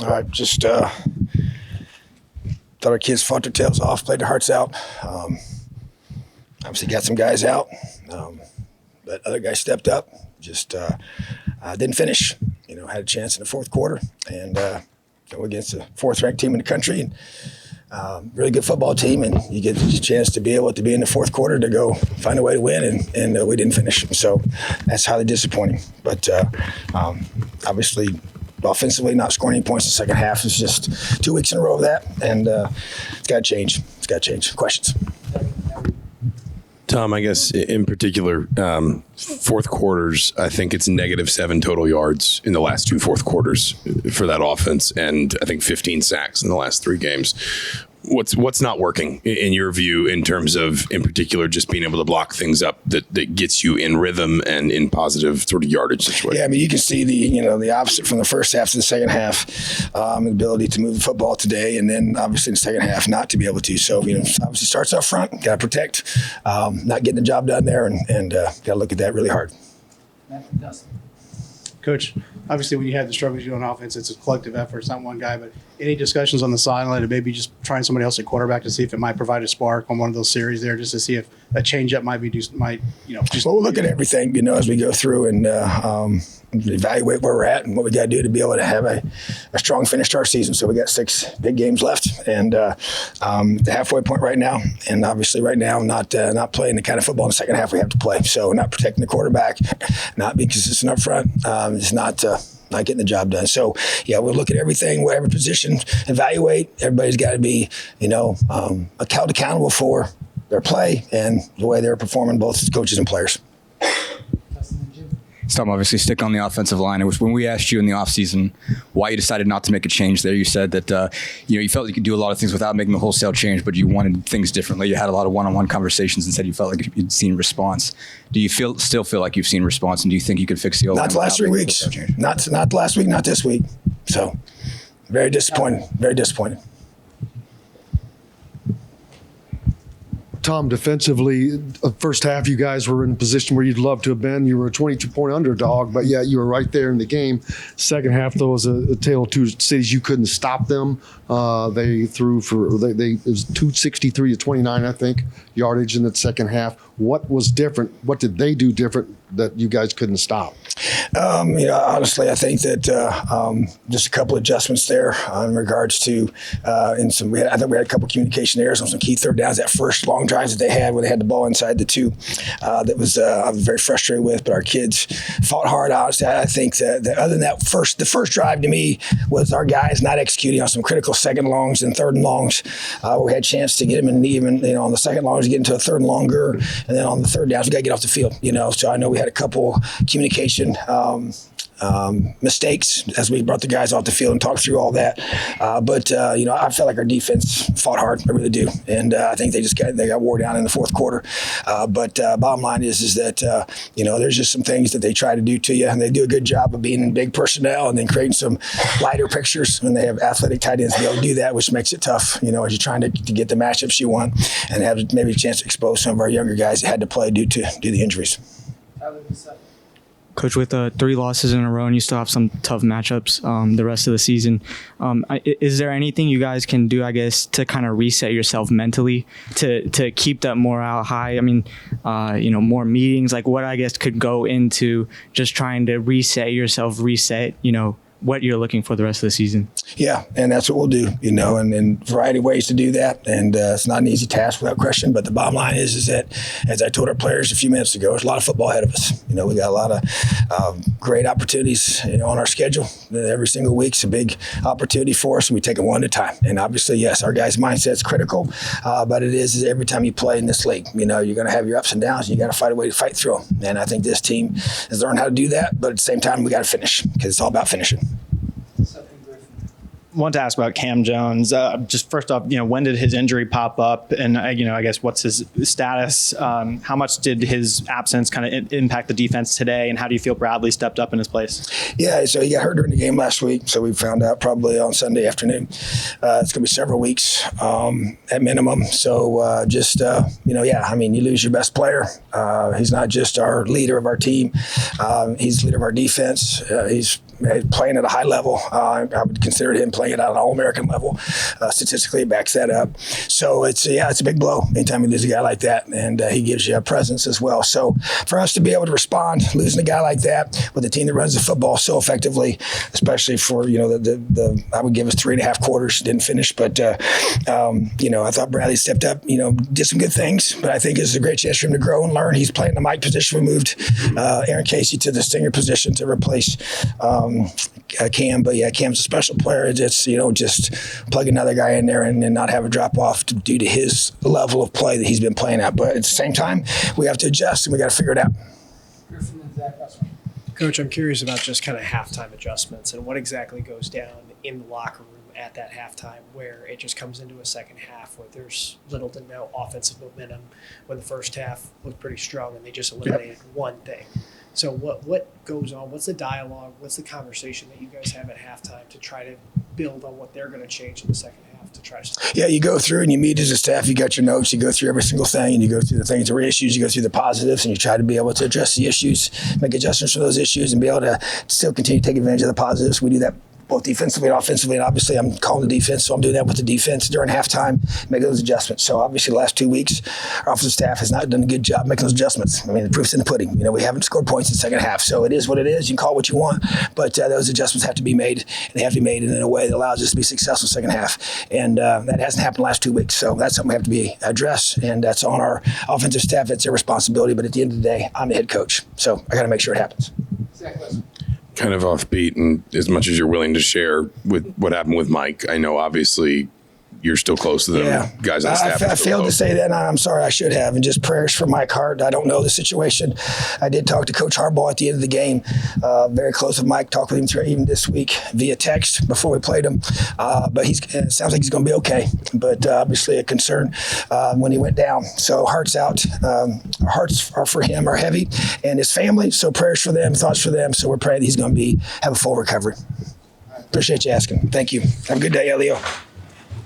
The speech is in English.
All right, just thought our kids fought their tails off, played their hearts out. Obviously got some guys out, but other guys stepped up. Just didn't finish. Had a chance in the fourth quarter and go against the fourth-ranked team in the country. And, really good football team, and you get the chance to be able to be in the fourth quarter to go find a way to win, and we didn't finish. So that's highly disappointing. But obviously, offensively, not scoring any points in the second half is just 2 weeks in a row of that, and it's got to change. It's got to change. Questions? Tom, I guess in particular, fourth quarters, I think it's -7 total yards in the last 2 fourth quarters for that offense, and I think 15 sacks in the last 3 games. What's not working in your view in terms of, in particular, just being able to block things up that gets you in rhythm and in positive sort of yardage situation? Yeah, I mean, you can see the opposite from the first half to the second half, the ability to move the football today, and then obviously in the second half not to be able to. So, obviously starts up front, got to protect, not getting the job done there, and got to look at that really hard. Coach, obviously when you have the struggles you do on offense, it's a collective effort. It's not one guy, but any discussions on the sideline of maybe just trying somebody else at quarterback to see if it might provide a spark on one of those series there, just to see if a change-up might just. Well, we'll look at everything, as we go through and evaluate where we're at and what we got to do to be able to have a strong finish to our season. So we got 6 big games left, and the halfway point right now, and obviously right now not playing the kind of football in the second half we have to play. So not protecting the quarterback, not being consistent up front, it's not getting the job done. So yeah, we'll look at everything, whatever position, evaluate. Everybody's got to be held accountable for their play and the way they're performing, both as coaches and players. Tom, obviously stick on the offensive line. It was when we asked you in the offseason why you decided not to make a change there. You said that you felt you could do a lot of things without making a wholesale change, but you wanted things differently. You had a lot of one-on-one conversations and said you felt like you'd seen response. Do you still feel like you've seen response, and do you think you could fix the O-line? Not the last 3 weeks. Not last week, not this week. So very disappointed. Very disappointed. Tom, defensively, first half you guys were in a position where you'd love to have been. You were a 22-point underdog, but yet you were right there in the game. Second half, though, was a tale of 2 cities. You couldn't stop them. They threw it was 263 to 29, I think, yardage in the second half. What was different? What did they do different that you guys couldn't stop? Honestly, I think that just a couple adjustments there in regards to I think we had a couple communication errors on some key third downs. That first long drives that they had where they had the ball inside the 2, that was I was very frustrated with. But our kids fought hard. Honestly, I think that other than that the first drive to me was our guys not executing on some critical second longs and third and longs. We had a chance to get them in even on the second longs to get into a third and longer, and then on the third downs we got to get off the field. So I know we had a couple communication mistakes as we brought the guys off the field and talked through all that. But I felt like our defense fought hard. I really do. And I think they got wore down in the fourth quarter. But bottom line is that, there's just some things that they try to do to you, and they do a good job of being in big personnel and then creating some lighter pictures when they have athletic tight ends to be able to do that, which makes it tough, as you're trying to get the matchups you want and have maybe a chance to expose some of our younger guys that had to play due to the injuries. Coach, with 3 losses in a row and you still have some tough matchups the rest of the season, is there anything you guys can do, I guess, to kind of reset yourself mentally to keep that morale high? I mean, more meetings, like what I guess could go into just trying to reset yourself, what you're looking for the rest of the season. Yeah, and that's what we'll do, and a variety of ways to do that. And it's not an easy task without question, but the bottom line is that, as I told our players a few minutes ago, there's a lot of football ahead of us. We got a lot of great opportunities, on our schedule. Every single week's a big opportunity for us, and we take it one at a time. And obviously, yes, our guys' mindset's critical, but it is every time you play in this league, you're going to have your ups and downs, and you got to find a way to fight through them. And I think this team has learned how to do that, but at the same time, we got to finish because it's all about finishing. Want to ask about Cam Jones. Just first off, when did his injury pop up, and I guess what's his status? How much did his absence kind of impact the defense today, and how do you feel Bradley stepped up in his place? Yeah, so he got hurt during the game last week, so we found out probably on Sunday afternoon. It's going to be several weeks at minimum. So you lose your best player. He's not just our leader of our team. He's the leader of our defense. He's playing at a high level. I would consider him playing at an All-American level. Statistically, it backs that up. So it's a big blow anytime you lose a guy like that, and he gives you a presence as well. So for us to be able to respond, losing a guy like that with a team that runs the football so effectively, especially for the I would give us 3.5 quarters, didn't finish, but I thought Bradley stepped up, did some good things, but I think it's a great chance for him to grow and learn. He's playing the Mike position. We moved Aaron Casey to the Stinger position to replace Cam, but Cam's a special player. It's just plug another guy in there and not have a drop off due to his level of play that he's been playing at. But at the same time, we have to adjust and we got to figure it out. Coach, I'm curious about just kind of halftime adjustments and what exactly goes down in the locker room at that halftime where it just comes into a second half where there's little to no offensive momentum when the first half looked pretty strong and they just eliminated one thing. So what goes on? What's the dialogue? What's the conversation that you guys have at halftime to try to build on what they're going to change in the second half to try to? Yeah, you go through and you meet as a staff. You got your notes. You go through every single thing, and you go through the things that were issues. You go through the positives, and you try to be able to address the issues, make adjustments for those issues, and be able to still continue to take advantage of the positives. We do that both defensively and offensively, and obviously I'm calling the defense, so I'm doing that with the defense during halftime, making those adjustments. So obviously the last 2 weeks, our offensive staff has not done a good job making those adjustments. I mean, the proof's in the pudding. We haven't scored points in the second half, so it is what it is. You can call it what you want, but those adjustments have to be made, and they have to be made in a way that allows us to be successful second half, and that hasn't happened the last 2 weeks. So that's something we have to be addressed, and that's on our offensive staff. It's their responsibility, but at the end of the day, I'm the head coach, so I got to make sure it happens. Kind of offbeat, and as much as you're willing to share with what happened with Mike, I know obviously you're still close to them. Guys on the staff. I failed to say that, and I'm sorry, I should have. And just prayers for Mike Hart. I don't know the situation. I did talk to Coach Harbaugh at the end of the game. Very close with Mike. Talked with him through even this week via text before we played him. But it sounds like he's going to be okay. But obviously a concern when he went down. So hearts out. Our hearts are for him, are heavy, and his family. So prayers for them, thoughts for them. So we're praying that he's going to have a full recovery. Appreciate you asking. Thank you. Have a good day, Elio.